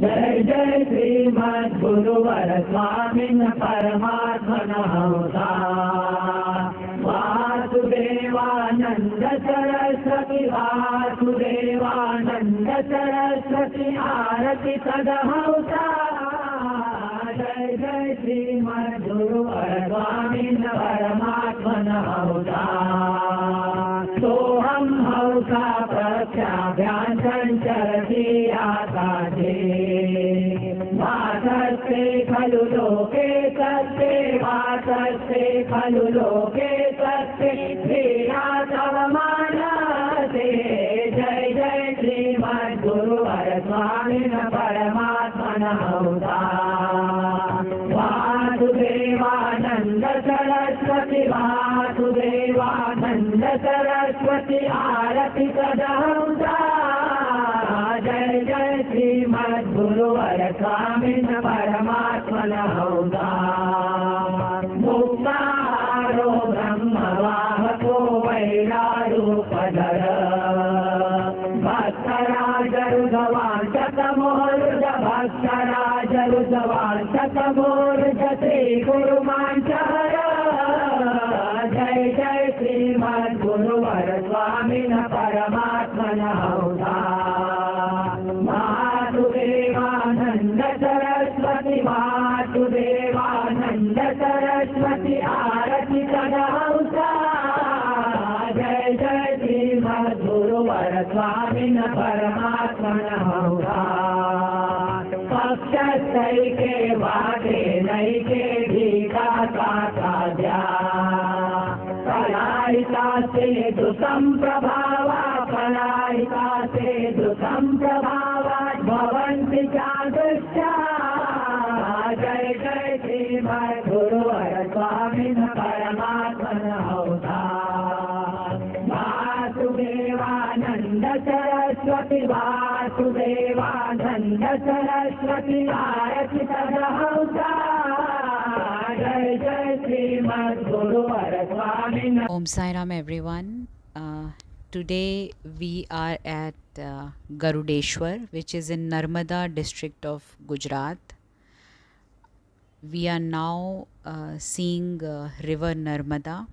जय जय श्रीमद् गुरुवर स्वामी परमात्मन हंसा वासुदेवानंद सरस्वती वासुदेवानंद सरस्वती आरती सदहंसा जय जय श्रीमद् गुरुवर स्वामी परमात्मन हंसा सोहम हंसा प्रत्याभ्यां संचरति आकाशे वासस्ते खलु लोके सत्ते वासस्ते खलु लोके सत्ते धिया तव मानसे जय जय श्रीमद् गुरुवर स्वामी परमात्मन हंसा वासुदेवानंद सरस्वती वासुदेवानंद सरस्वती आरती सदहंसा जय जय श्रीमद् गुरुवर स्वामी परमात्मन हंसा मुक्ताहारो ब्रह्मवाहको वैरारूपधर भक्तराजरुधवांशतमोरुज भक्तराजरुधवांशतमोरुज श्री गुरुमांचर जय जय श्रीमद् गुरुवर स्वामी परमात्मन हंसा वासुदेवानंद सरस्वती वासुदेवानंद सरस्वती आरती सदहंसा जय जय श्रीमद् गुरुवर स्वामी परमात्मन हंसा पक्षस्थैके वाके नैके भीता काकाद्या कलायिता से दुसंप्रभावा कलायिता से दुसंप्रभावा भवन्ति चादृश्या जय जय श्रीमद् गुरुवर स्वामी परमात्मन हंसा वासुदेवानंद सरस्वती वासुदेवानंद सरस्वती आरती सदहंसा जय जय श्रीमद् गुरुवर स्वामी. Om Sai Ram everyone. Today we are at Garudeshwar, which is in Narmada district of Gujarat. We are now seeing river Narmada.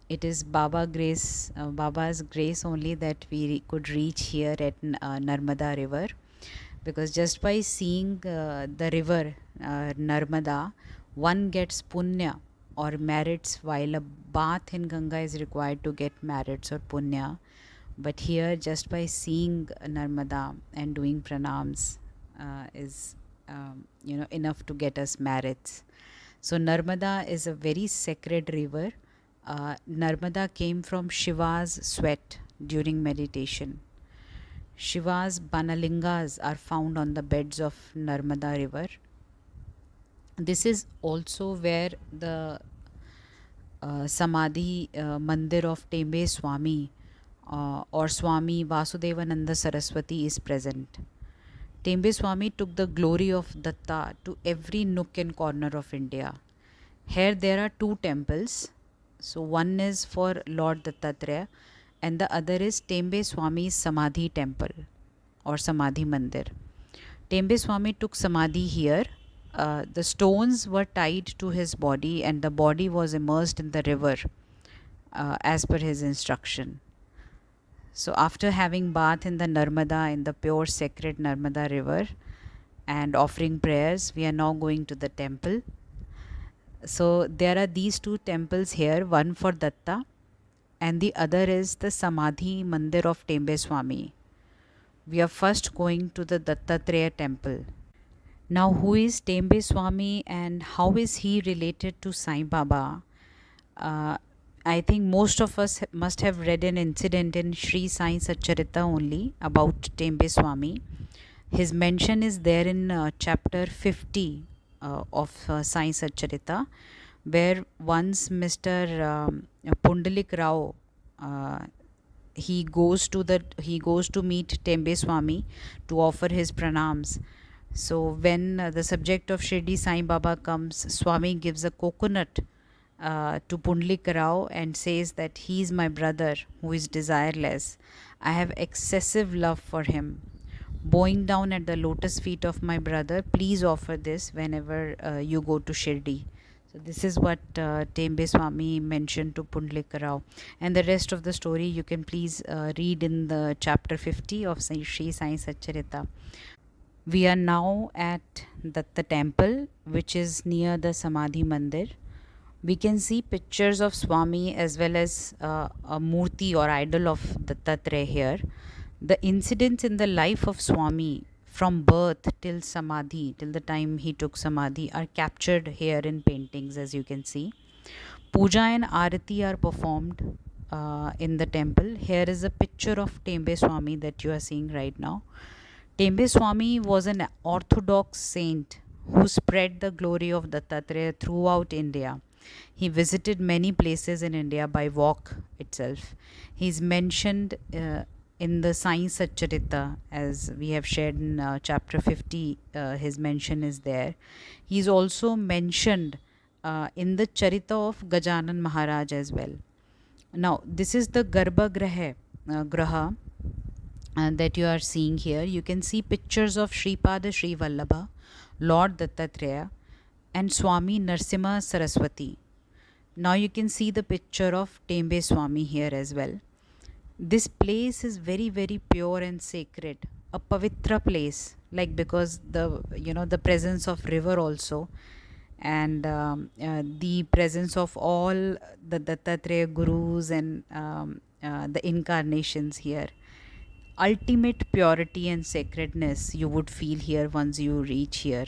It is Baba's grace only that we could reach here at Narmada river, because just by seeing the river Narmada, one gets punya or merits, while a bath in Ganga is required to get merits or punya. But here, just by seeing Narmada and doing pranams is enough to get us merits. So Narmada is a very sacred river. Narmada came from Shiva's sweat during meditation. Shiva's banalingas are found on the beds of Narmada river. This is also where the Samadhi Mandir of Tembe Swami or Swami Vasudevananda Saraswati is present. Tembe Swami took the glory of Datta to every nook and corner of India. Here there are two temples. So one is for Lord Dattatreya and the other is Tembe Swami's Samadhi temple or Samadhi Mandir. Tembe Swami took Samadhi here. The stones were tied to his body and the body was immersed in the river as per his instruction. So after having bath in the Narmada, in the pure sacred Narmada river, and offering prayers, we are now going to the temple. So there are these two temples here, one for Datta and the other is the Samadhi Mandir of Tembe Swami. We are first going to the Dattatreya temple. Now, who is Tembe Swami and how is he related to Sai Baba? I think most of us must have read an incident in Sri Sai Satcharita only about Tembe Swami. His mention is there in chapter 50 of Sai Satcharita, where once Mr. Pundalik Rao he goes to meet Tembe Swami to offer his pranams. So when the subject of Shirdi Sai Baba comes, Swami gives a coconut to Pundalik Rao and says that he is my brother who is desireless. I have excessive love for him. bowing down at the lotus feet of my brother. Please offer this whenever you go to Shirdi. So this is what Tembe Swami mentioned to Pundlika Rao. And the rest of the story you can please read in the chapter 50 of Sri Sai Satcharita. We are now at the temple, which is near the Samadhi Mandir. We can see pictures of Swami as well as a murti or idol of Dattatreya here. The incidents in the life of Swami from birth till Samadhi, till the time he took Samadhi, are captured here in paintings, as you can see. Puja and Arati are performed in the temple. Here is a picture of Tembe Swami that you are seeing right now. Tembe Swami was an orthodox saint who spread the glory of Dattatreya throughout India. He visited many places in India by walk itself. He is mentioned in the Sai Satcharita, as we have shared in chapter 50. His mention is there. He is also mentioned in the Charita of Gajanan Maharaj as well. Now, this is the Garbhagraha graha that you are seeing here. You can see pictures of Sripada Sri Vallabha, Lord Dattatreya, and Swami Narsimha Saraswati. Now you can see the picture of Tembe Swami here as well. This place is very, very pure and sacred, a pavitra place, like because the presence of river also, and the presence of all the Dattatreya gurus and the incarnations here. Ultimate purity and sacredness you would feel here once you reach here.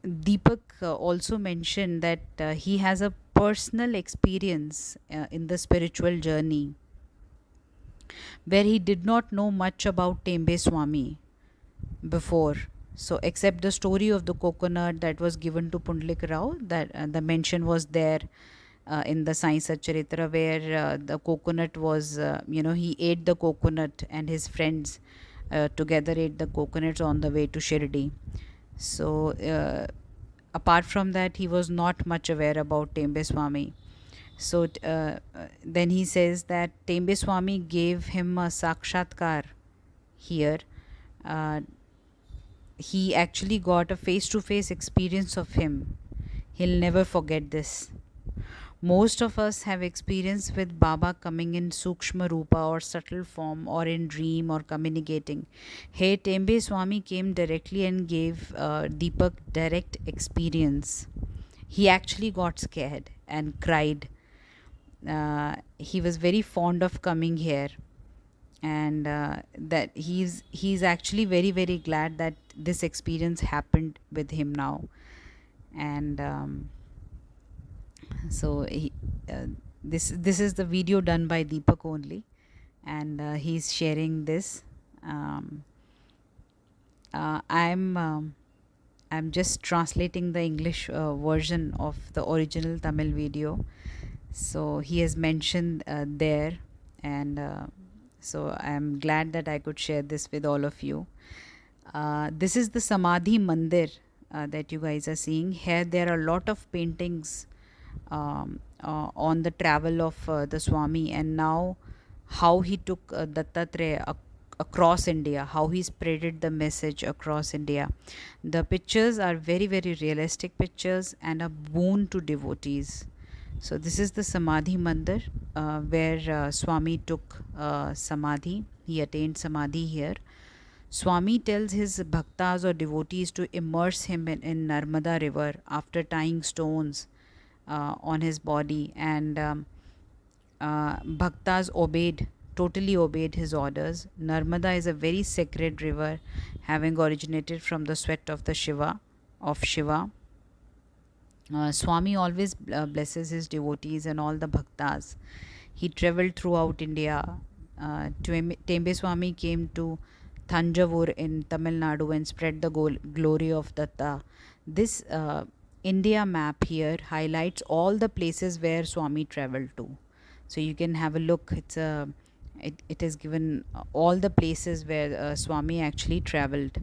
Deepak also mentioned that he has a personal experience in the spiritual journey where he did not know much about Tembe Swami before. So, except the story of the coconut that was given to Pundlik Rao, that the mention was there in the Sai Satcharitra, where the coconut was, he ate the coconut and his friends together ate the coconuts on the way to Shirdi. So, apart from that, he was not much aware about Tembe Swami. So, then he says that Tembe Swami gave him a sakshatkar here. He actually got a face to face experience of him. He'll never forget this. Most of us have experience with Baba coming in Sukshma Rupa or subtle form or in dream or communicating. Here Tembe Swami came directly and gave Deepak direct experience. He actually got scared and cried. He was very fond of coming here, and that he's actually very, very glad that this experience happened with him now. And so this is the video done by Deepak only, and he's sharing this. I'm just translating the English version of the original Tamil video. So he has mentioned there, and so I'm glad that I could share this with all of you. This is the Samadhi Mandir that you guys are seeing. Here there are a lot of paintings on the travel of the Swami, and now how he took Dattatreya across India, how he spreaded the message across India. The pictures are very, very realistic pictures and a boon to devotees. So this is the Samadhi Mandir where Swami took Samadhi. He attained Samadhi here. Swami tells his bhaktas or devotees to immerse him in Narmada river after tying stones on his body, and bhaktas totally obeyed his orders. Narmada is a very sacred river, having originated from the sweat of Shiva. Swami always blesses his devotees and all the bhaktas. He traveled throughout India. Tembe Swami came to Thanjavur in Tamil Nadu and spread the glory of Datta. This India map here highlights all the places where Swami traveled to. So you can have a look. It is given all the places where Swami actually traveled,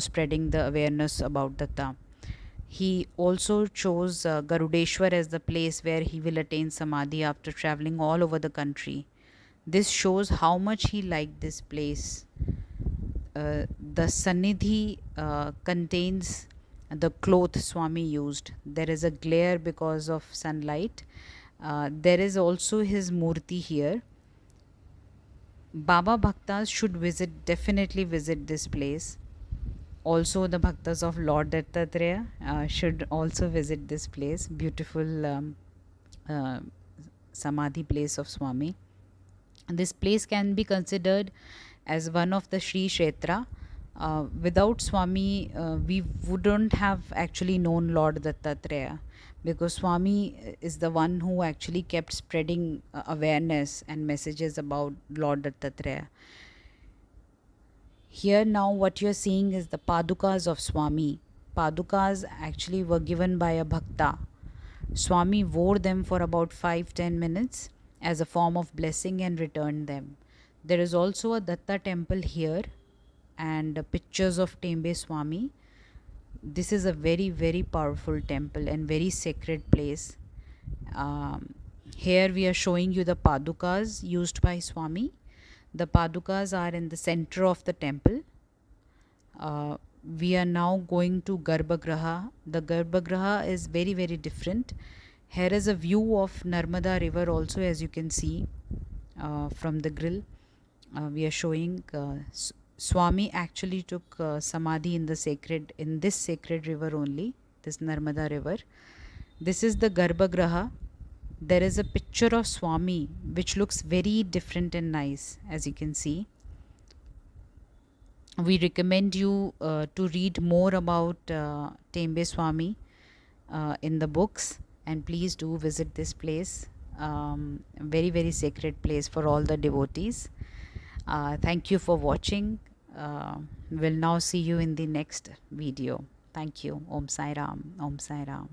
spreading the awareness about Datta. He also chose Garudeshwar as the place where he will attain Samadhi after traveling all over the country. This shows how much he liked this place. The Sannidhi contains the cloth Swami used. There is a glare because of sunlight. There is also his murti here. Baba Bhaktas should definitely visit this place. Also, the Bhaktas of Lord Dattatreya should also visit this place. Beautiful uh, Samadhi place of Swami. This place can be considered as one of the Sri Kshetra. Without Swami, we wouldn't have actually known Lord Dattatreya, because Swami is the one who actually kept spreading awareness and messages about Lord Dattatreya. Here now what you're seeing is the Padukas of Swami. Padukas actually were given by a Bhakta. Swami wore them for about 5-10 minutes as a form of blessing and returned them. There is also a Datta temple here and pictures of Tembe Swami. This is a very, very powerful temple and very sacred place. Here we are showing you the Padukas used by Swami. The Padukas are in the center of the temple. We are now going to Garbhagraha. The Garbhagraha is very, very different. Here is a view of Narmada river also, as you can see from the grill. We are showing Swami actually took Samadhi in this sacred river only, this Narmada river. This is the Garbhagraha. There is a picture of Swami which looks very different and nice, as you can see. We recommend you to read more about Tembe Swami in the books, and please do visit this place. Very, very sacred place for all the devotees. Thank you for watching. We'll now see you in the next video. Thank you. Om Sai Ram. Om Sai Ram.